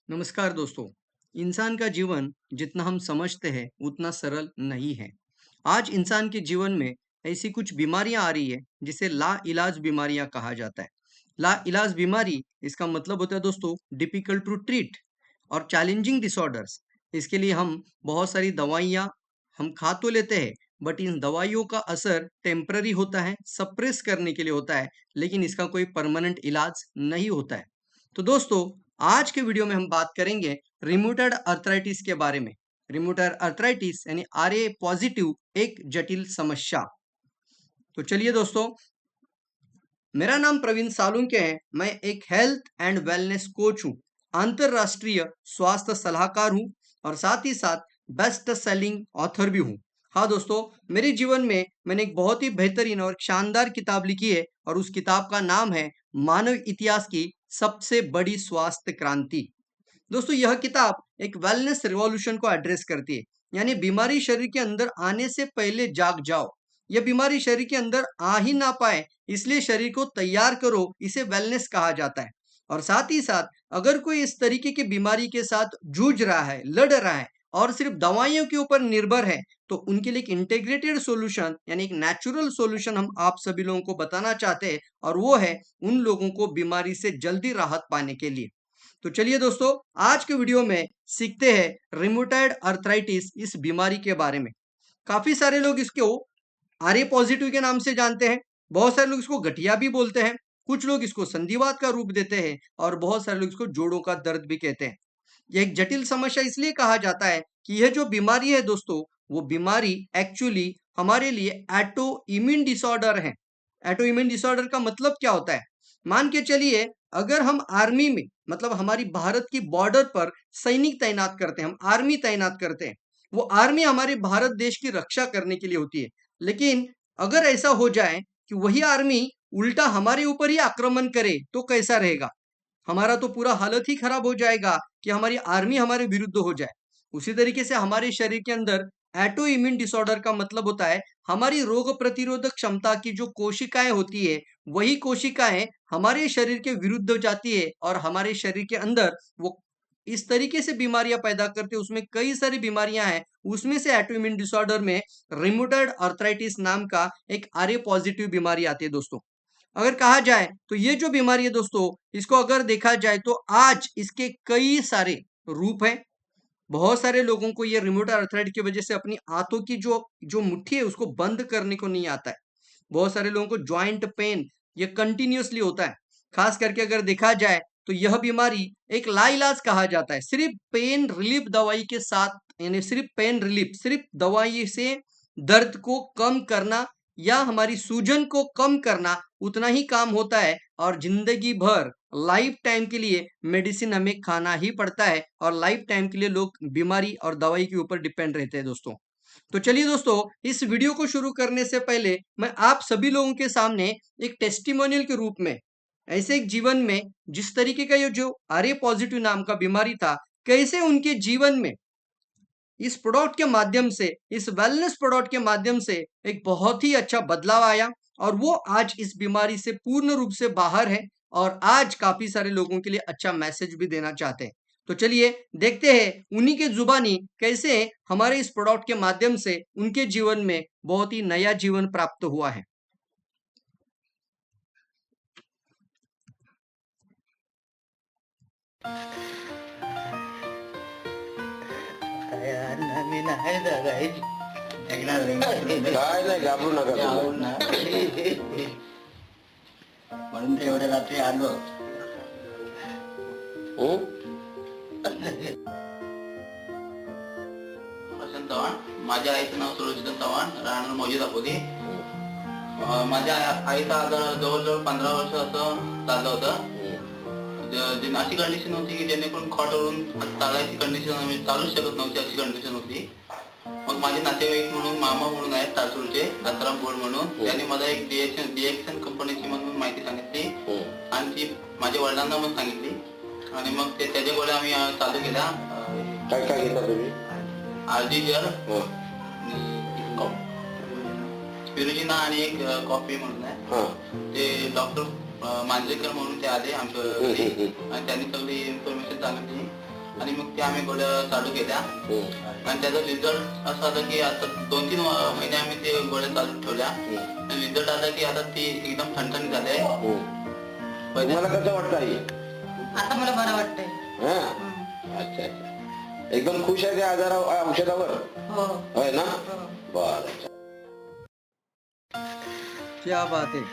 नमस्कार दोस्तों। इंसान का जीवन जितना हम समझते हैं उतना सरल नहीं है। आज इंसान के जीवन में ऐसी कुछ बीमारियां आ रही है जिसे लाइलाज बीमारियां कहा जाता है। लाइलाज बीमारी इसका मतलब होता है दोस्तों डिफिकल्ट टू ट्रीट और चैलेंजिंग डिसऑर्डर्स। इसके लिए हम बहुत सारी दवाइयां हम खा तो लेते हैं, बट इन दवाइयों का असर टेम्पररी होता है, सप्रेस करने के लिए होता है, लेकिन इसका कोई परमानेंट इलाज नहीं होता है। तो दोस्तों, आज के वीडियो में हम बात करेंगे रिम्यूटेड अर्थराइटिस के बारे में। रिम्यूटेड अर्थराइटिस यानी आरए पॉजिटिव एक जटिल समस्या। तो चलिए दोस्तों, मेरा नाम प्रवीण सालुंके है। मैं एक हेल्थ एंड वेलनेस कोच हूँ, अंतरराष्ट्रीय स्वास्थ्य सलाहकार हूँ और साथ ही साथ बेस्ट सेलिंग ऑथर भी हूँ। हाँ दोस्तों, मेरे जीवन में मैंने एक बहुत ही बेहतरीन और शानदार किताब लिखी है और उस किताब का नाम है मानव इतिहास की सबसे बड़ी स्वास्थ्य क्रांति। दोस्तों, यह किताब एक वेलनेस रिवॉल्यूशन को एड्रेस करती है, यानी बीमारी शरीर के अंदर आने से पहले जाग जाओ। यह बीमारी शरीर के अंदर आ ही ना पाए, इसलिए शरीर को तैयार करो, इसे वेलनेस कहा जाता है। और साथ ही साथ अगर कोई इस तरीके की बीमारी के साथ जूझ रहा है, लड़ रहा है और सिर्फ दवाइयों के ऊपर निर्भर है, तो उनके लिए एक इंटीग्रेटेड सॉल्यूशन यानी एक नेचुरल सॉल्यूशन हम आप सभी लोगों को बताना चाहते हैं, और वो है उन लोगों को बीमारी से जल्दी राहत पाने के लिए। तो चलिए दोस्तों, आज के वीडियो में सीखते हैं रिम्यूटेड अर्थराइटिस इस बीमारी के बारे में। काफी सारे लोग इसको आरए पॉजिटिव के नाम से जानते हैं, बहुत सारे लोग इसको गठिया भी बोलते हैं, कुछ लोग इसको संधिवात का रूप देते हैं और बहुत सारे लोग इसको जोड़ों का दर्द भी कहते हैं। यह एक जटिल समस्या इसलिए कहा जाता है कि यह जो बीमारी है दोस्तों, वो बीमारी एक्चुअली हमारे लिए एटो इम्यून डिसऑर्डर है। एटो इम्यून डिसऑर्डर का मतलब क्या होता है? मान के चलिए, अगर हम आर्मी में, मतलब हमारी भारत की बॉर्डर पर सैनिक तैनात करते हैं, हम आर्मी तैनात करते हैं, वो आर्मी हमारे भारत देश की रक्षा करने के लिए होती है। लेकिन अगर ऐसा हो जाए कि वही आर्मी उल्टा हमारे ऊपर ही आक्रमण करे, तो कैसा रहेगा? हमारा तो पूरा हालत ही खराब हो जाएगा कि हमारी आर्मी हमारे विरुद्ध हो जाए। उसी तरीके से हमारे शरीर के अंदर एटो इम्यून डिसऑर्डर का मतलब होता है हमारी रोग प्रतिरोधक क्षमता की जो कोशिकाएं होती है, वही कोशिकाएं हमारे शरीर के विरुद्ध हो जाती है और हमारे शरीर के अंदर वो इस तरीके से बीमारियां पैदा करते हैं। उसमें कई सारी बीमारियां हैं, उसमें से एटो इम्यून डिसऑर्डर में रिम्यूटेड अर्थराइटिस नाम का एक आरए पॉजिटिव बीमारी आती है दोस्तों। अगर कहा जाए तो ये जो बीमारी है दोस्तों, इसको अगर देखा जाए तो आज इसके कई सारे रूप हैं। बहुत सारे लोगों को ये रिमोटल अर्थराइटिस की वजह से अपनी हाथों की जो जो मुट्ठी है उसको बंद करने को नहीं आता है। बहुत सारे लोगों को जॉइंट पेन ये कंटिन्यूअसली होता है। खास करके अगर देखा जाए तो यह बीमारी एक लाइलाज कहा जाता है। सिर्फ पेन रिलीफ दवाई के साथ, यानी सिर्फ पेन रिलीफ, सिर्फ दवाई से दर्द को कम करना या हमारी सूजन को कम करना उतना ही काम होता है, और जिंदगी भर लाइफ टाइम के लिए मेडिसिन हमें खाना ही पड़ता है और लाइफ टाइम के लिए लोग बीमारी और दवाई के ऊपर डिपेंड रहते हैं दोस्तों। तो चलिए दोस्तों, इस वीडियो को शुरू करने से पहले मैं आप सभी लोगों के सामने एक टेस्टिमोनियल के रूप में ऐसे एक जीवन में जिस तरीके का ये जो आरए पॉजिटिव नाम का बीमारी था, कैसे उनके जीवन में इस प्रोडक्ट के माध्यम से, इस वेलनेस प्रोडक्ट के माध्यम से एक बहुत ही अच्छा बदलाव आया और वो आज इस बीमारी से पूर्ण रूप से बाहर है और आज काफी सारे लोगों के लिए अच्छा मैसेज भी देना चाहते हैं। तो चलिए देखते हैं उन्हीं के जुबानी कैसे हमारे इस प्रोडक्ट के माध्यम से उनके जीवन में बहुत ही नया जीवन प्राप्त हुआ है। यार मी नाही जगायची काय नाही घाबरू नका तुम्ही. म्हणून ते एवढ्या रात्री आलो. हं? वसंत चव्हाण. माझ्या आईचं नाव सुरजित चव्हाण, राहणार मौजे दापोली. माझ्या आईचा आजार जवळजवळ 15 वर्ष असं चाललं होतं. अशी कंडिशन होती की जेणेकरून खॉटवरून चालायची कंडिशन आम्ही चालूच शकत नव्हती, अशी कंडिशन होती. मग माझे नातेवाईक म्हणून मामा म्हणून आहेत तारसूरचे, दत्ताराम बोड म्हणून, त्यांनी मला एक डीएक्सन कंपनीची म्हणून माहिती सांगितली आणि ती माझ्या वडिलांना पण सांगितली आणि मग ते त्याच्या गोळ्या आम्ही चालू केल्या. काय काय घेता तुम्ही? आरजी जर स्पिरुलिना आणि एक कॉफी म्हणून आहे. ते डॉक्टर मांजरेकर म्हणून ते आले आमच्या घरी आणि त्यांनी सगळी इन्फॉर्मेशन सांगितली आणि मग ते आम्ही गोळ्या चालू केल्या आणि त्याचा रिझल्ट असा आला की आता 2-3 महिने आम्ही ते गोळ्या चालू ठेवल्या आणि रिझल्ट आला की आता ती एकदम ठणठणीत झाले. तुम्हाला कसं वाटतं आई? आता मला बरं वाटतंय. हा अच्छा अच्छा, एकदम खुश आहे त्या औषधावर? हो होय ना? हो. बरं. क्या बात है!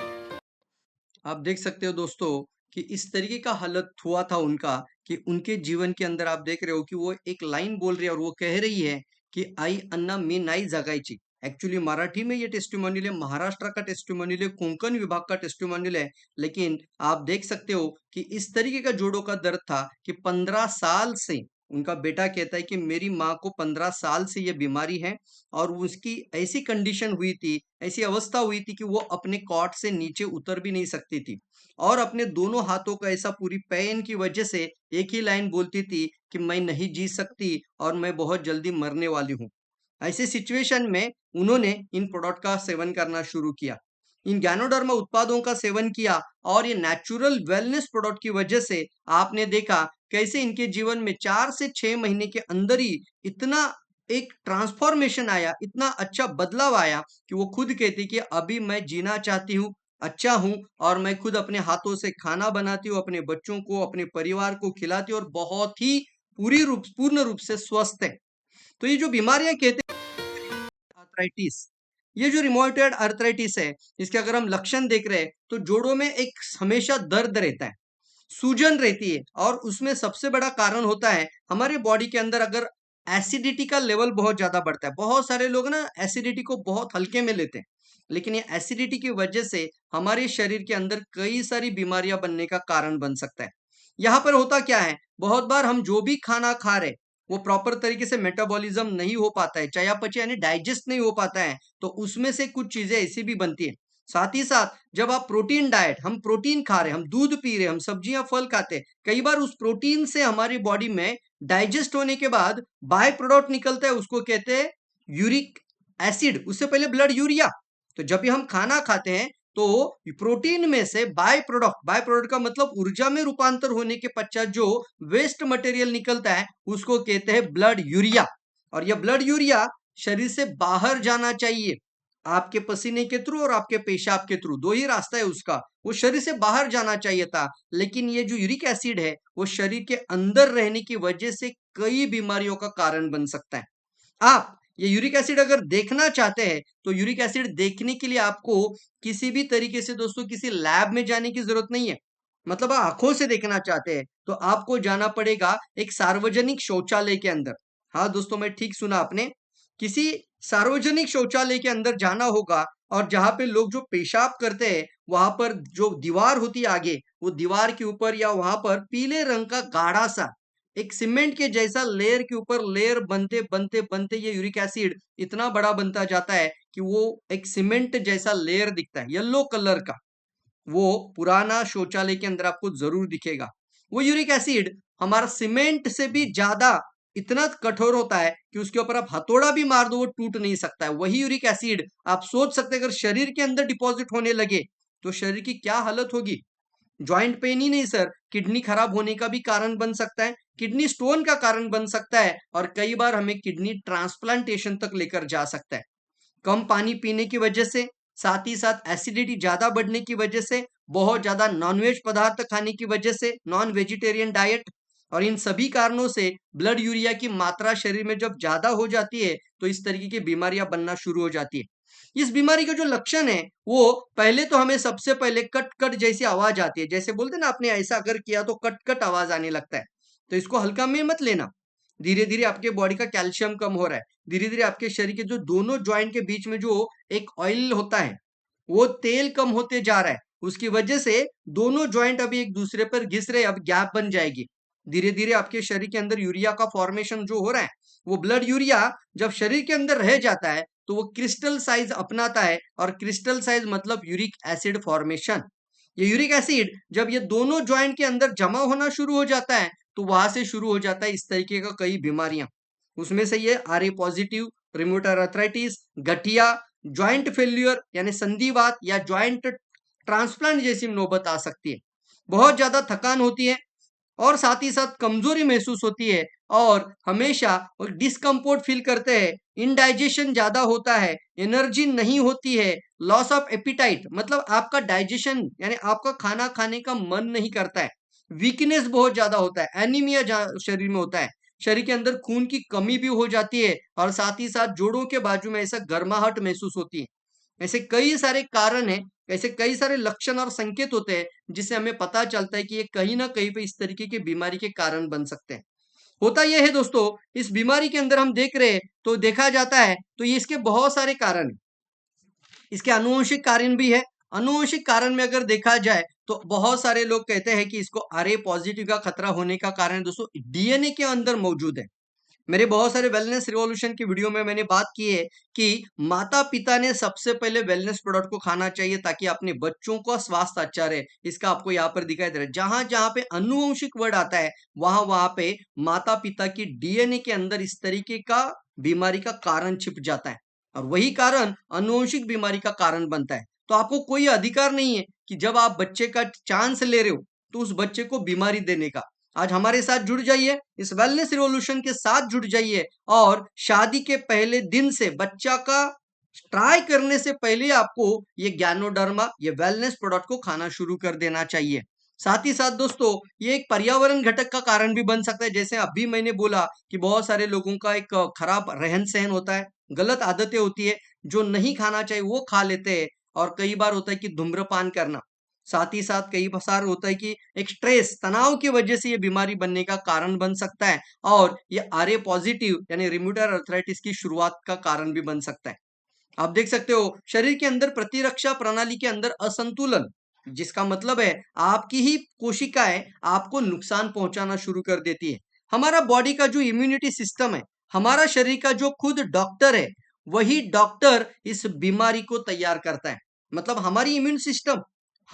आप देख सकते हो दोस्तों कि इस तरीके का हालत हुआ था उनका कि उनके जीवन के अंदर आप देख रहे हो कि वो एक लाइन बोल रही है और वो कह रही है कि आई अण्णा मी नाही जगायची. एक्चुअली मराठी में ये टेस्टिमोनियल है, महाराष्ट्र का टेस्टिमोनियल है, कोंकण विभाग का टेस्टिमोनियल है. लेकिन आप देख सकते हो कि इस तरीके का जोड़ों का दर्द था कि 15 साल से उनका बेटा कहता है कि मेरी माँ को 15 साल से ये बीमारी है और उसकी ऐसी कंडीशन हुई थी, ऐसी अवस्था हुई थी कि वो अपने कॉट से नीचे उतर भी नहीं सकती थी और अपने दोनों हाथों का ऐसा पूरी पेन की वजह से एक ही लाइन बोलती थी कि मैं नहीं जी सकती और मैं बहुत जल्दी मरने वाली हूँ. ऐसे सिचुएशन में उन्होंने इन प्रोडक्ट का सेवन करना शुरू किया. इन गैनोडर्मा उत्पादों का सेवन किया और ये नेचुरल वेलनेस प्रोडक्ट की वजह से आपने देखा कैसे इनके जीवन में 4 से 6 महीने के अंदर ही इतना एक ट्रांसफॉर्मेशन आया, इतना अच्छा बदलाव आया कि वो खुद कहती कि अभी मैं जीना चाहती हूँ, अच्छा हूँ और मैं खुद अपने हाथों से खाना बनाती हूँ, अपने बच्चों को, अपने परिवार को खिलाती हूँ और बहुत ही पूर्ण रूप से स्वस्थ है. तो ये जो बीमारियां कहते आर्थराइटिस, ये जो रिमोटॉयड आर्थराइटिस है, इसके अगर हम लक्षण देख रहे हैं तो जोड़ों में एक हमेशा दर्द रहता है, सूजन रहती है और उसमें सबसे बड़ा कारण होता है हमारे बॉडी के अंदर अगर एसिडिटी का लेवल बहुत ज्यादा बढ़ता है. बहुत सारे लोग ना एसिडिटी को बहुत हल्के में लेते हैं, लेकिन ये एसिडिटी की वजह से हमारे शरीर के अंदर कई सारी बीमारियां बनने का कारण बन सकता है. यहाँ पर होता क्या है, बहुत बार हम जो भी खाना खा रहे वो प्रॉपर तरीके से मेटाबॉलिज्म नहीं हो पाता है, चयापचय यानी डाइजेस्ट नहीं हो पाता है, तो उसमें से कुछ चीजें ऐसी भी बनती है. साथ ही साथ जब आप प्रोटीन डाइट, हम प्रोटीन खा रहे हैं, हम दूध पी रहे हैं, हम सब्जियां फल खाते हैं, कई बार उस प्रोटीन से हमारी बॉडी में डाइजेस्ट होने के बाद बाय प्रोडक्ट निकलता है, उसको कहते हैं यूरिक एसिड, उससे पहले ब्लड यूरिया. तो जब भी हम खाना खाते हैं तो प्रोटीन में से बाय प्रोडक्ट का मतलब ऊर्जा में रूपांतर होने के पश्चात जो वेस्ट मटेरियल निकलता है उसको कहते हैं ब्लड यूरिया. और यह ब्लड यूरिया शरीर से बाहर जाना चाहिए, आपके पसीने के थ्रू और आपके पेशाब के थ्रू, दो ही रास्ता है उसका, वो शरीर से बाहर जाना चाहिए था. लेकिन ये जो यूरिक एसिड है वो शरीर के अंदर रहने की वजह से कई बीमारियों का कारण बन सकता है. आप ये यूरिक एसिड अगर देखना चाहते हैं तो यूरिक एसिड देखने के लिए आपको किसी भी तरीके से दोस्तों किसी लैब में जाने की जरूरत नहीं है. मतलब आप आंखों से देखना चाहते हैं तो आपको जाना पड़ेगा एक सार्वजनिक शौचालय के अंदर. हाँ दोस्तों, मैं ठीक सुना आपने, किसी सार्वजनिक शौचालय के अंदर जाना होगा और जहां पे लोग जो पेशाब करते हैं वहां पर जो दीवार होती है आगे, वो दीवार के ऊपर या वहां पर पीले रंग का गाढ़ा सा एक सीमेंट के जैसा लेयर के ऊपर लेयर बनते बनते बनते ये यूरिक एसिड इतना बड़ा बनता जाता है कि वो एक सीमेंट जैसा लेयर दिखता है येलो कलर का. वो पुराना शौचालय के अंदर आपको जरूर दिखेगा. वो यूरिक एसिड हमारा सीमेंट से भी ज्यादा इतना कठोर होता है कि उसके ऊपर आप हथौड़ा भी मार दो वो टूट नहीं सकता है. वही यूरिक एसिड आप सोच सकते हैं अगर शरीर के अंदर डिपॉजिट होने लगे तो शरीर की क्या हालत होगी. जॉइंट पेन ही नहीं सर, किडनी खराब होने का भी कारण बन सकता है, किडनी स्टोन का कारण बन सकता है और कई बार हमें किडनी ट्रांसप्लांटेशन तक लेकर जा सकता है. कम पानी पीने की वजह से, साथ ही साथ एसिडिटी ज्यादा बढ़ने की वजह से, बहुत ज्यादा नॉनवेज पदार्थ खाने की वजह से, नॉन वेजिटेरियन डाइट, और इन सभी कारणों से ब्लड यूरिया की मात्रा शरीर में जब ज्यादा हो जाती है तो इस तरीके की बीमारियां बनना शुरू हो जाती है. इस बीमारी का जो लक्षण है वो पहले तो हमें सबसे पहले कट कट जैसी आवाज आती है, जैसे बोलते ना आपने ऐसा अगर किया तो कट कट आवाज आने लगता है. तो इसको हल्का में मत लेना. धीरे धीरे आपके बॉडी का कैल्शियम कम हो रहा है, धीरे धीरे आपके शरीर के जो दोनों ज्वाइंट के बीच में जो एक ऑयल होता है वो तेल कम होते जा रहा है, उसकी वजह से दोनों ज्वाइंट अभी एक दूसरे पर घिस रहे, अब गैप बन जाएगी. धीरे धीरे आपके शरीर के अंदर यूरिया का फॉर्मेशन जो हो रहा है वो ब्लड यूरिया जब शरीर के अंदर रह जाता है तो वो क्रिस्टल साइज अपनाता है और क्रिस्टल साइज मतलब यूरिक एसिड फॉर्मेशन. ये यूरिक एसिड जब ये दोनों ज्वाइंट के अंदर जमा होना शुरू हो जाता है तो वहां से शुरू हो जाता है इस तरीके का कई बीमारियां. उसमें से ये आर ए पॉजिटिव, रिमोटॉयड आर्थराइटिस, गठिया, ज्वाइंट फेल्यूर यानी संधिवात या ज्वाइंट ट्रांसप्लांट जैसी नौबत आ सकती है. बहुत ज्यादा थकान होती है और साथ ही साथ कमजोरी महसूस होती है और हमेशा डिस्कम्फर्ट फील करते हैं, इनडाइजेशन ज्यादा होता है, एनर्जी नहीं होती है, लॉस ऑफ एपिटाइट मतलब आपका डाइजेशन यानी आपका खाना खाने का मन नहीं करता है, वीकनेस बहुत ज्यादा होता है, एनीमिया शरीर में होता है, शरीर के अंदर खून की कमी भी हो जाती है और साथ ही साथ जोड़ों के बाजू में ऐसा गर्माहट महसूस होती है। ऐसे कई सारे कारण हैं, ऐसे कई सारे लक्षण और संकेत होते हैं जिससे हमें पता चलता है कि ये कहीं ना कहीं पे इस तरीके की बीमारी के कारण बन सकते हैं। होता यह है दोस्तों, इस बीमारी के अंदर हम देख रहे हैं तो देखा जाता है तो ये इसके बहुत सारे कारण हैं। इसके आनुवंशिक कारण भी है। आनुवंशिक कारण में अगर देखा जाए तो बहुत सारे लोग कहते हैं कि इसको आरए पॉजिटिव का खतरा होने का कारण दोस्तों डीएनए के अंदर मौजूद है। मेरे बहुत सारे वेलनेस रिवॉल्यूशन की वीडियो में मैंने बात की है कि माता पिता ने सबसे पहले वेलनेस प्रोडक्ट को खाना चाहिए ताकि अपने बच्चों का स्वास्थ्य अच्छा रहे। इसका आपको यहाँ पर दिखाई दे रहा है, जहां जहां पे आनुवंशिक वर्ड आता है वहां वहां पे माता पिता की डीएनए के अंदर इस तरीके का बीमारी का कारण छिप जाता है और वही कारण आनुवंशिक बीमारी का कारण बनता है। तो आपको कोई अधिकार नहीं है कि जब आप बच्चे का चांस ले रहे हो तो उस बच्चे को बीमारी देने का। आज हमारे साथ जुड़ जाइए, इस वेलनेस रिवॉल्यूशन के साथ जुड़ जाइए और शादी के पहले दिन से बच्चा का ट्राई करने से पहले आपको ये ज्ञानोडर्मा ये वेलनेस प्रोडक्ट को खाना शुरू कर देना चाहिए। साथ ही साथ दोस्तों ये एक पर्यावरण घटक का कारण भी बन सकता है। जैसे अभी मैंने बोला कि बहुत सारे लोगों का एक खराब रहन सहन होता है, गलत आदतें होती है, जो नहीं खाना चाहिए वो खा लेते हैं और कई बार होता है कि धूम्रपान करना। साथ ही साथ कई बार होता है कि एक स्ट्रेस तनाव की वजह से ये बीमारी बनने का कारण बन सकता है और ये आरए पॉजिटिव यानी रिम्यूटर अर्थराइटिस की शुरुआत का कारण भी बन सकता है। आप देख सकते हो शरीर के अंदर प्रतिरक्षा प्रणाली के अंदर असंतुलन, जिसका मतलब है आपकी ही कोशिकाएं आपको नुकसान पहुंचाना शुरू कर देती है। हमारा बॉडी का जो इम्यूनिटी सिस्टम है, हमारा शरीर का जो खुद डॉक्टर है, वही डॉक्टर इस बीमारी को तैयार करता है। मतलब हमारी इम्यून सिस्टम,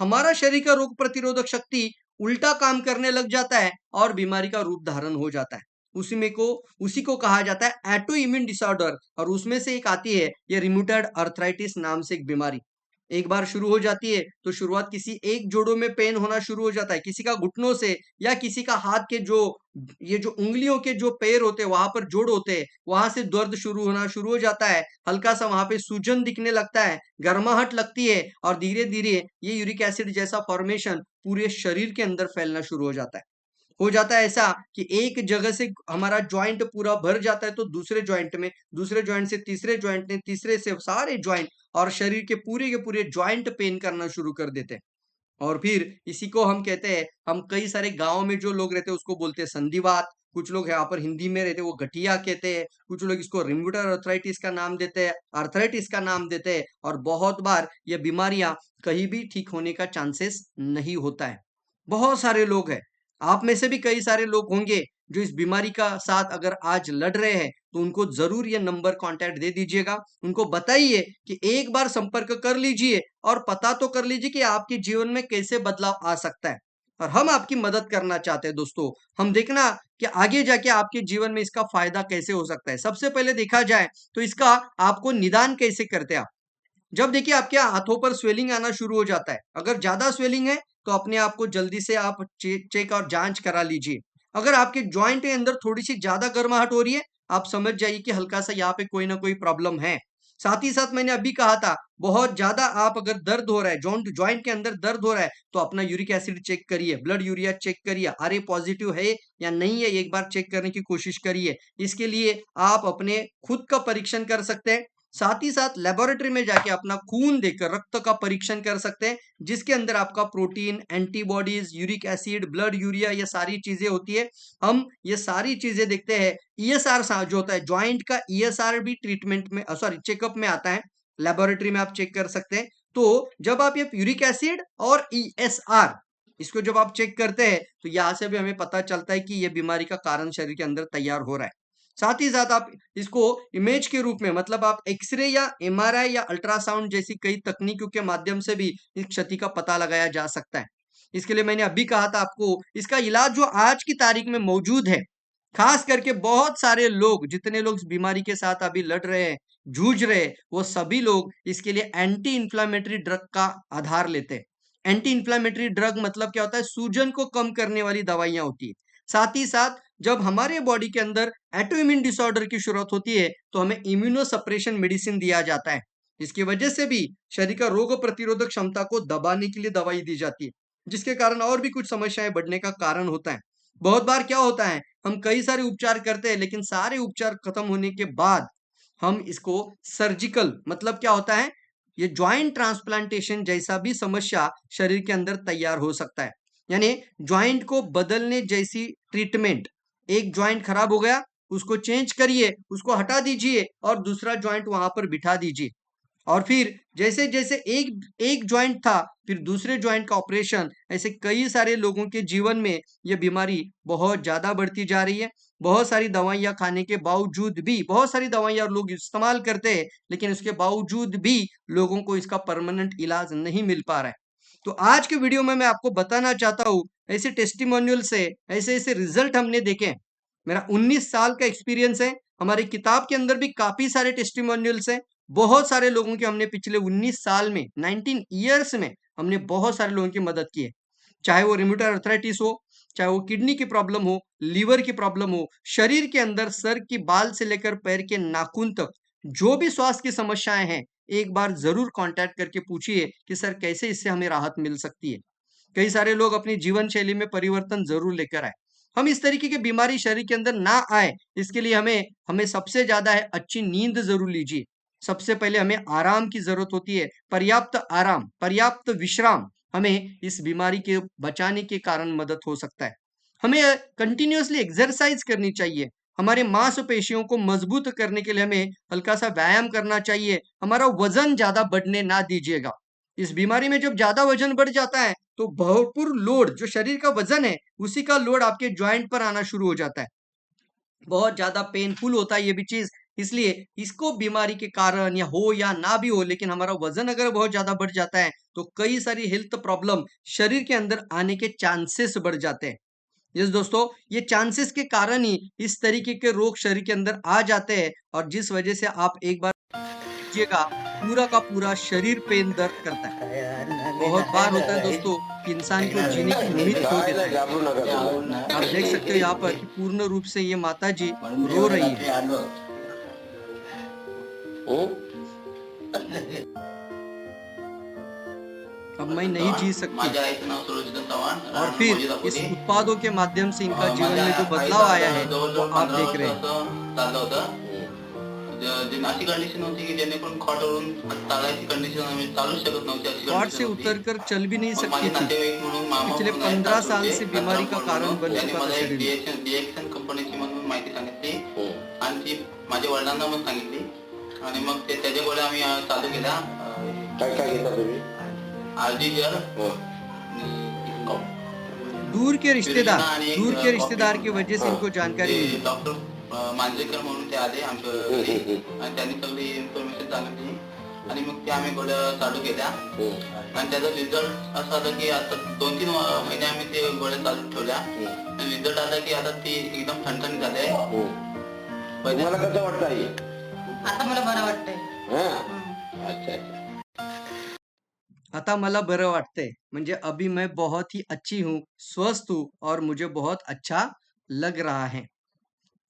हमारा शरीर का रोग प्रतिरोधक शक्ति उल्टा काम करने लग जाता है और बीमारी का रूप धारण हो जाता है। उसी को कहा जाता है एटो इम्यून डिसऑर्डर और उसमें से एक आती है ये रिम्यूटेड अर्थराइटिस नाम से एक बीमारी। एक बार शुरू हो जाती है तो शुरुआत किसी एक जोड़ों में पेन होना शुरू हो जाता है, किसी का घुटनों से या किसी का हाथ के जो ये जो उंगलियों के जो पैर होते हैं वहां पर जोड़ होते हैं वहां से दर्द शुरू होना शुरू हो जाता है, हल्का सा वहां पे सूजन दिखने लगता है, गर्माहट लगती है और धीरे धीरे ये यूरिक एसिड जैसा फॉर्मेशन पूरे शरीर के अंदर फैलना शुरू हो जाता है। हो जाता है ऐसा कि एक जगह से हमारा जॉइंट पूरा भर जाता है तो दूसरे जॉइंट में, दूसरे जॉइंट से तीसरे जॉइंट में, तीसरे से सारे जॉइंट और शरीर के पूरे जॉइंट पेन करना शुरू कर देते हैं। और फिर इसी को हम कहते हैं, हम कई सारे गांव में जो लोग रहते हैं उसको बोलते हैं संधिवात, कुछ लोग यहाँ पर हिंदी में रहते हैं वो गठिया कहते हैं, कुछ लोग इसको रिम्यूटर अर्थराइटिस का नाम देते हैं, अर्थराइटिस का नाम देते हैं और बहुत बार ये बीमारियां कहीं भी ठीक होने का चांसेस नहीं होता है। बहुत सारे लोग हैं, आप में से भी कई सारे लोग होंगे जो इस बीमारी का साथ अगर आज लड़ रहे हैं तो उनको जरूर ये नंबर कांटेक्ट दे दीजिएगा, उनको बताइए कि एक बार संपर्क कर लीजिए और पता तो कर लीजिए कि आपके जीवन में कैसे बदलाव आ सकता है। और हम आपकी मदद करना चाहते हैं दोस्तों, हम देखना कि आगे जाके आपके जीवन में इसका फायदा कैसे हो सकता है। सबसे पहले देखा जाए तो इसका आपको निदान कैसे करते हैं आप। जब देखिए आपके हाथों पर स्वेलिंग आना शुरू हो जाता है, अगर ज्यादा स्वेलिंग है तो अपने आप को जल्दी से आप चेक और जांच करा लीजिए। अगर आपके जॉइंट के अंदर थोड़ी सी ज्यादा गर्माहट हो रही है, आप समझ जाइए कि हल्का सा यहाँ पे कोई ना कोई प्रॉब्लम है। साथ ही साथ मैंने अभी कहा था बहुत ज्यादा आप अगर दर्द हो रहा है, जॉइंट के अंदर दर्द हो रहा है तो अपना यूरिक एसिड चेक करिए, ब्लड यूरिया चेक करिए, आरए पॉजिटिव है या नहीं है एक बार चेक करने की कोशिश करिए। इसके लिए आप अपने खुद का परीक्षण कर सकते हैं, साथ ही साथ लेबोरेटरी में जाके अपना खून देकर रक्त का परीक्षण कर सकते हैं, जिसके अंदर आपका protein, antibodies, uric acid, blood urea ये सारी चीजें होती है। हम ये सारी चीजें देखते हैं। ईएसआर जो होता है जॉइंट का, ईएसआर भी ट्रीटमेंट में चेकअप में आता है, लेबोरेटरी में आप चेक कर सकते हैं। तो जब आप ये यूरिक एसिड और ईएसआर इसको जब आप चेक करते हैं तो यहाँ से भी हमें पता चलता है कि ये बीमारी का कारण शरीर के अंदर तैयार हो रहा है। साथ ही साथ आप इसको इमेज के रूप में मतलब आप एक्सरे या एमआरआई या अल्ट्रासाउंड जैसी कई तकनीकों के माध्यम से भी इस क्षति का पता लगाया जा सकता है। इसके लिए मैंने अभी कहा था आपको इसका इलाज जो आज की तारीख में मौजूद है, खास करके बहुत सारे लोग जितने लोग इस बीमारी के साथ अभी लड़ रहे हैं, जूझ रहे हैं, वो सभी लोग इसके लिए एंटी इंफ्लेमेटरी ड्रग का आधार लेते हैं। एंटी इंफ्लेमेटरी ड्रग मतलब क्या होता है, सूजन को कम करने वाली दवाइयां होती है। साथ ही साथ जब हमारे बॉडी के अंदर ऑटोइम्यून डिसऑर्डर की शुरुआत होती है तो हमें इम्यूनो सप्रेशन मेडिसिन दिया जाता है। इसकी वजह से भी शरीर का रोग प्रतिरोधक क्षमता को दबाने के लिए दवाई दी जाती है, जिसके कारण और भी कुछ समस्याएं बढ़ने का कारण होता है। बहुत बार क्या होता है, हम कई सारे उपचार करते हैं लेकिन सारे उपचार खत्म होने के बाद हम इसको सर्जिकल मतलब क्या होता है, ये जॉइंट ट्रांसप्लांटेशन जैसा भी समस्या शरीर के अंदर तैयार हो सकता है। यानी जॉइंट को बदलने जैसी ट्रीटमेंट, एक जॉइंट खराब हो गया उसको चेंज करिए, उसको हटा दीजिए और दूसरा जॉइंट वहां पर बिठा दीजिए। और फिर जैसे जैसे एक एक जॉइंट था फिर दूसरे जॉइंट का ऑपरेशन, ऐसे कई सारे लोगों के जीवन में ये बीमारी बहुत ज्यादा बढ़ती जा रही है। बहुत सारी दवाइयां खाने के बावजूद भी, बहुत सारी दवाइयां लोग इस्तेमाल करते हैं लेकिन उसके बावजूद भी लोगों को इसका परमानेंट इलाज नहीं मिल पा रहा है। तो आज के वीडियो में मैं आपको बताना चाहता हूँ, ऐसे टेस्टिमोनियल से ऐसे ऐसे रिजल्ट हमने देखे हैं। मेरा 19 साल का एक्सपीरियंस है, हमारी किताब के अंदर भी काफी सारे टेस्टिमोनियल्स हैं। बहुत सारे लोगों की हमने पिछले 19 साल में 19 ईयर्स में हमने बहुत सारे लोगों की मदद की है। चाहे वो रिम्यूटॉइड अर्थराइटिस हो, चाहे वो किडनी की प्रॉब्लम हो, लीवर की प्रॉब्लम हो, शरीर के अंदर सर की बाल से लेकर पैर के नाखून तक जो भी स्वास्थ्य की समस्याएं हैं, एक बार जरूर कांटेक्ट करके पूछिए कि सर कैसे इससे हमें राहत मिल सकती है। कई सारे लोग अपनी जीवन शैली में परिवर्तन जरूर लेकर आए। हम इस तरीके की बीमारी शरीर के अंदर ना आए, इसके लिए हमें हमें सबसे ज्यादा है अच्छी नींद जरूर लीजिए। सबसे पहले हमें आराम की जरूरत होती है, पर्याप्त आराम, पर्याप्त विश्राम हमें इस बीमारी के बचाने के कारण मदद हो सकता है। हमें कंटिन्यूअसली एक्सरसाइज करनी चाहिए। हमारे मांसपेशियों को मजबूत करने के लिए हमें हल्का सा व्यायाम करना चाहिए। हमारा वजन ज्यादा बढ़ने ना दीजिएगा। इस बीमारी में जब ज्यादा वजन बढ़ जाता है तो भरपूर लोड, जो शरीर का वजन है उसी का लोड आपके ज्वाइंट पर आना शुरू हो जाता है। बहुत ज्यादा पेनफुल होता है ये भी चीज। इसलिए इसको बीमारी के कारण या ना भी हो, लेकिन हमारा वजन अगर बहुत ज्यादा बढ़ जाता है तो कई सारी हेल्थ प्रॉब्लम शरीर के अंदर आने के चांसेस बढ़ जाते हैं। यस दोस्तों, ये चांसेस के कारण ही इस तरीके के रोग शरीर के अंदर आ जाते हैं और जिस वजह से आप एक बार कीजिएगा पूरा का पूरा शरीर पेन दर्द करता है। बहुत बार होता है दोस्तों कि इंसान को जीने की उम्मीद खो देता है। घाबरू नका आप देख सकते हो यहाँ पर कि पूर्ण रूप से ये माता जी रो रही है। आलो अब मैं नहीं जी सकती। माझ्या आईचं नाव सुरजिता चव्हाण, और राहणार फिर मौजे इस दापोली. उत्पादों के माध्यम से इनका जीवन माझ्या में जो बदलाव आईचं आया है वो जवळजवळ आप 15 देख रहे वर्ष हैं। असं चाललं होतं. अशी कंडिशन होती की जेणेकरून खॉटवरून चालायची कंडिशन आम्ही चालूच शकत नव्हती, अशी कॉट से कंडिशन होती. उतरकर चल भी नहीं मग सकती माझे थी। नातेवाईक म्हणून मामा पिछले म्हणून आहेत 15 साल सासवडचे, से बीमारी का गंगापूर कारण म्हणून. बन त्यांनी चुका था मला एक शरीर में। DXN कंपनीची म्हणून माहिती सांगितली आणि ती माझ्या वडिलांना पण सांगितली आणि मग ते त्याच्या गोळ्या आम्ही चालू केल्या. काय काय घेता तुम्ही आरजीजर दूर के रिश्तेदार की वजह से इनको जानकारी मिली। डॉक्टर मांजरेकर म्हणून ते आले आमच्या घरी आणि त्यांनी सगळी इन्फॉर्मेशन सांगितली आणि मग ते आम्ही गोळ्या चालू केल्या आणि त्याचा रिझल्ट असा आला की आता 2-3 महिने आम्ही ते गोळ्या चालू ठेवल्या आणि रिझल्ट आला की आता ती एकदम ठणठणीत झाले. तुम्हाला कसं वाटतं आई? आता मला बरं वाटतंय. हाँ? अच्छा अच्छा आता मला बरं वाटतंय, म्हणजे अभी मैं बहुत ही अच्छी हूँ, स्वस्थ हूँ और मुझे बहुत अच्छा लग रहा है।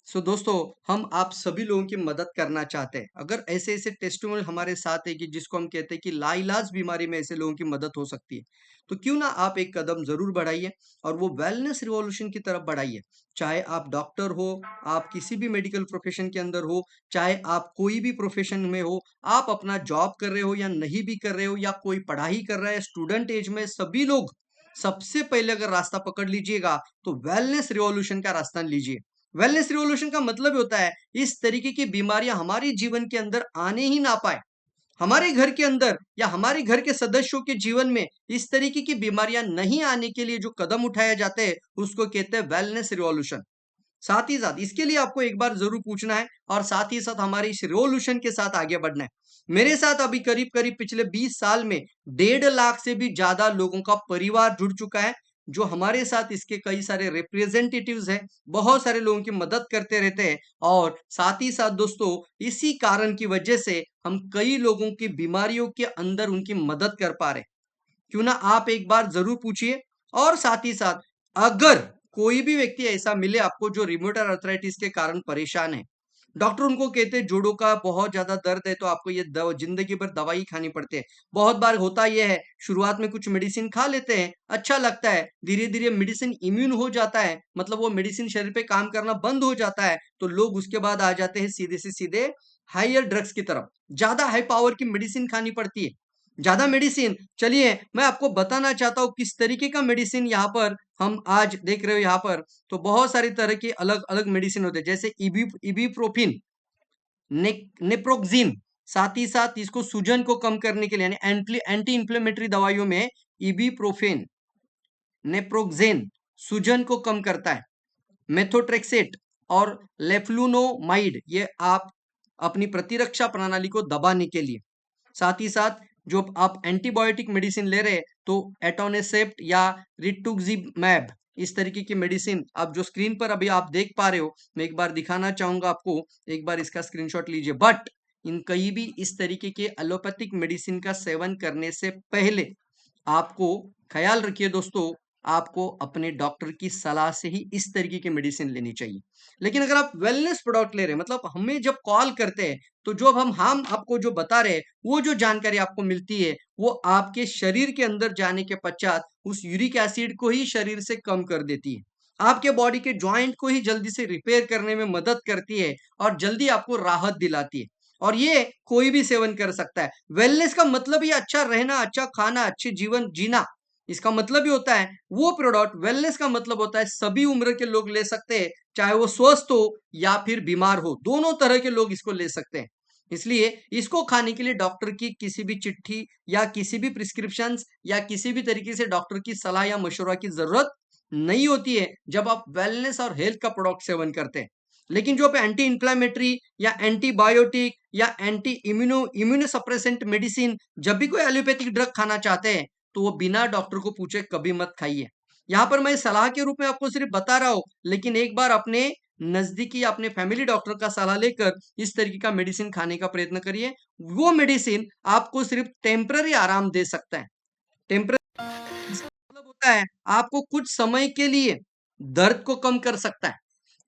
सो दोस्तों, हम आप सभी लोगों की मदद करना चाहते हैं। अगर ऐसे ऐसे टेस्टिमोनियल हमारे साथ है कि जिसको हम कहते हैं कि लाइलाज बीमारी में ऐसे लोगों की मदद हो सकती है, तो क्यों ना आप एक कदम जरूर बढ़ाइए और वो वेलनेस रिवॉल्यूशन की तरफ बढ़ाइए। चाहे आप डॉक्टर हो, आप किसी भी मेडिकल प्रोफेशन के अंदर हो, चाहे आप कोई भी प्रोफेशन में हो, आप अपना जॉब कर रहे हो या नहीं भी कर रहे हो या कोई पढ़ाई कर रहा है, स्टूडेंट एज में, सभी लोग सबसे पहले अगर रास्ता पकड़ लीजिएगा तो वेलनेस रिवॉल्यूशन का रास्ता लीजिए। वेलनेस रिवॉल्यूशन का मतलब होता है इस तरीके की बीमारियां हमारे जीवन के अंदर आने ही ना पाए। हमारे घर के अंदर या हमारे घर के सदस्यों के जीवन में इस तरीके की बीमारियां नहीं आने के लिए जो कदम उठाए जाते हैं उसको कहते हैं वेलनेस रिवॉल्यूशन। साथ ही साथ इसके लिए आपको एक बार जरूर पूछना है और साथ ही साथ हमारे इस रिवॉल्यूशन के साथ आगे बढ़ना है। मेरे साथ अभी करीब करीब पिछले 20 साल में 1.5 लाख से भी ज्यादा लोगों का परिवार जुड़ चुका है, जो हमारे साथ इसके कई सारे रिप्रेजेंटेटिव्स हैं, बहुत सारे लोगों की मदद करते रहते हैं। और साथ ही साथ दोस्तों, इसी कारण की वजह से हम कई लोगों की बीमारियों के अंदर उनकी मदद कर पा रहे हैं। क्यों ना आप एक बार जरूर पूछिए। और साथ ही साथ अगर कोई भी व्यक्ति ऐसा मिले आपको जो रिमोटल अर्थराइटिस के कारण परेशान है, डॉक्टर उनको कहते हैं जोड़ों का बहुत ज्यादा दर्द है तो आपको ये जिंदगी भर दवाई खानी पड़ती है। बहुत बार होता यह है, शुरुआत में कुछ मेडिसिन खा लेते हैं, अच्छा लगता है, धीरे धीरे मेडिसिन इम्यून हो जाता है, मतलब वो मेडिसिन शरीर पे काम करना बंद हो जाता है, तो लोग उसके बाद आ जाते हैं सीधे से सीधे हायर ड्रग्स की तरफ। ज्यादा हाई पावर की मेडिसिन खानी पड़ती है, ज्यादा मेडिसिन। चलिए मैं आपको बताना चाहता हूँ किस तरीके का मेडिसिन यहाँ पर हम आज देख रहे हो। यहाँ पर तो बहुत सारी तरह के अलग अलग मेडिसिन होते हैं, जैसे इबीप्रोफिन, नेप्रोक्सिन, साथ ही साथ इसको सूजन को कम करने के लिए यानी एंटी इंफ्लेमेटरी दवाइयों में इबीप्रोफेन, नेप्रोक्सेन सूजन को कम करता है। मेथोट्रेक्सेट और लेफ्लुनोमाइड ये आप अपनी प्रतिरक्षा प्रणाली को दबाने के लिए। साथ ही साथ जो आप एंटीबायोटिक मेडिसिन ले रहे हैं तो एटोनेसेप्ट या रिटुक्सिमैब, इस तरीके की मेडिसिन आप जो स्क्रीन पर अभी आप देख पा रहे हो, मैं एक बार दिखाना चाहूंगा आपको, एक बार इसका स्क्रीनशॉट लीजिए। बट इन कहीं भी इस तरीके के एलोपैथिक मेडिसिन का सेवन करने से पहले आपको ख्याल रखिए दोस्तों, आपको अपने डॉक्टर की सलाह से ही इस तरीके की मेडिसिन लेनी चाहिए। लेकिन अगर आप वेलनेस प्रोडक्ट ले रहे हैं, मतलब हमें जब कॉल करते हैं तो जो अब हम आपको जो बता रहे हैं वो जो जानकारी आपको मिलती है वो आपके शरीर के अंदर जाने के पश्चात उस यूरिक एसिड को ही शरीर से कम कर देती है, आपके बॉडी के ज्वाइंट को ही जल्दी से रिपेयर करने में मदद करती है और जल्दी आपको राहत दिलाती है। और ये कोई भी सेवन कर सकता है। वेलनेस का मतलब ही अच्छा रहना, अच्छा खाना, अच्छे जीवन जीना, इसका मतलब ही होता है वो प्रोडक्ट। वेलनेस का मतलब होता है सभी उम्र के लोग ले सकते हैं, चाहे वो स्वस्थ हो या फिर बीमार हो, दोनों तरह के लोग इसको ले सकते हैं। इसलिए इसको खाने के लिए डॉक्टर की किसी भी चिट्ठी या किसी भी प्रिस्क्रिप्शन या किसी भी तरीके से डॉक्टर की सलाह या मशवरा की जरूरत नहीं होती है जब आप वेलनेस और हेल्थ का प्रोडक्ट सेवन करते हैं। लेकिन जो आप एंटी इंफ्लेमेटरी या एंटीबायोटिक या एंटी इम्यूनोसप्रेसेंट मेडिसिन, जब भी कोई एलोपैथिक ड्रग खाना चाहते हैं तो वो बिना डॉक्टर को पूछे कभी मत खाइए। यहाँ पर मैं सलाह के रूप में आपको सिर्फ बता रहा हूं, लेकिन एक बार अपने नजदीकी अपने फैमिली डॉक्टर का सलाह लेकर इस तरीके का मेडिसिन खाने का प्रयत्न करिए। वो मेडिसिन आपको सिर्फ टेम्पररी आराम दे सकता है। टेम्पररी मतलब होता है आपको कुछ समय के लिए दर्द को कम कर सकता है,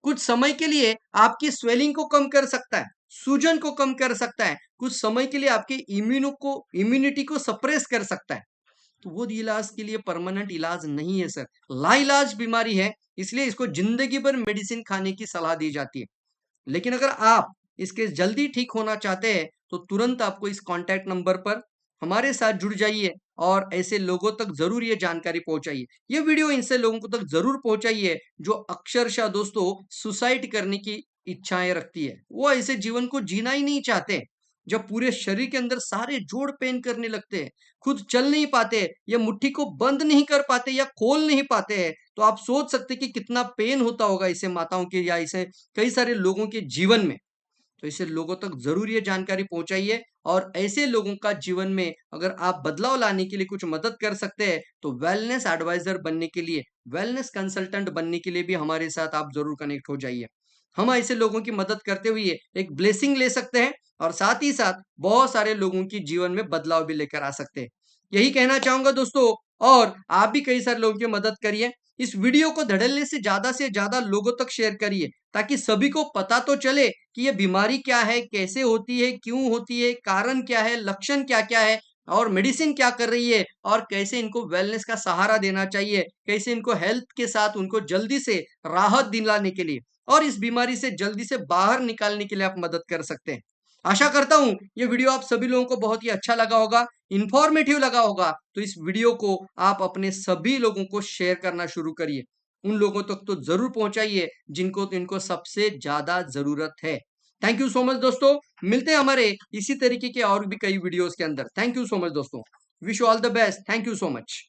कुछ समय के लिए आपकी स्वेलिंग को कम कर सकता है, सूजन को कम कर सकता है, कुछ समय के लिए आपके इम्यूनिटी को सप्रेस कर सकता है। तो वो इलाज के लिए परमानेंट इलाज नहीं है सर, लाइलाज बीमारी है, इसलिए इसको जिंदगी भर मेडिसिन खाने की सलाह दी जाती है। लेकिन अगर आप इसके जल्दी ठीक होना चाहते हैं तो तुरंत आपको इस कांटेक्ट नंबर पर हमारे साथ जुड़ जाइए और ऐसे लोगों तक जरूर ये जानकारी पहुंचाइए। ये वीडियो इनसे लोगों को तक जरूर पहुंचाइए जो अक्षरशः दोस्तों सुसाइड करने की इच्छाएं रखती है, वो ऐसे जीवन को जीना ही नहीं चाहते। जब पूरे शरीर के अंदर सारे जोड़ पेन करने लगते हैं, खुद चल नहीं पाते, या मुट्ठी को बंद नहीं कर पाते या खोल नहीं पाते हैं, तो आप सोच सकते कि कितना पेन होता होगा इसे माताओं के या इसे कई सारे लोगों के जीवन में। तो इसे लोगों तक जरूर ये जानकारी पहुंचाइए और ऐसे लोगों का जीवन में अगर आप बदलाव लाने के लिए कुछ मदद कर सकते हैं तो वेलनेस एडवाइजर बनने के लिए, वेलनेस कंसल्टेंट बनने के लिए भी हमारे साथ आप जरूर कनेक्ट हो जाइए। हम ऐसे लोगों की मदद करते हुए एक ब्लेसिंग ले सकते हैं और साथ ही साथ बहुत सारे लोगों की जीवन में बदलाव भी लेकर आ सकते हैं। यही कहना चाहूंगा दोस्तों, और आप भी कई सारे लोगों की मदद करिए। इस वीडियो को धड़ल्ले से ज्यादा लोगों तक शेयर करिए ताकि सभी को पता तो चले कि ये बीमारी क्या है, कैसे होती है, क्यों होती है, कारण क्या है, लक्षण क्या क्या है और मेडिसिन क्या कर रही है और कैसे इनको वेलनेस का सहारा देना चाहिए, कैसे इनको हेल्थ के साथ उनको जल्दी से राहत दिलाने के लिए और इस बीमारी से जल्दी से बाहर निकालने के लिए आप मदद कर सकते हैं। आशा करता हूं ये वीडियो आप सभी लोगों को बहुत ही अच्छा लगा होगा, इंफॉर्मेटिव लगा होगा। तो इस वीडियो को आप अपने सभी लोगों को शेयर करना शुरू करिए, उन लोगों तक तो जरूर पहुंचाइए जिनको इनको सबसे ज्यादा जरूरत है। थैंक यू सो मच दोस्तों, मिलते हैं हमारे इसी तरीके के और भी कई वीडियोस के अंदर। थैंक यू सो मच दोस्तों, wish you all the best, thank you so much.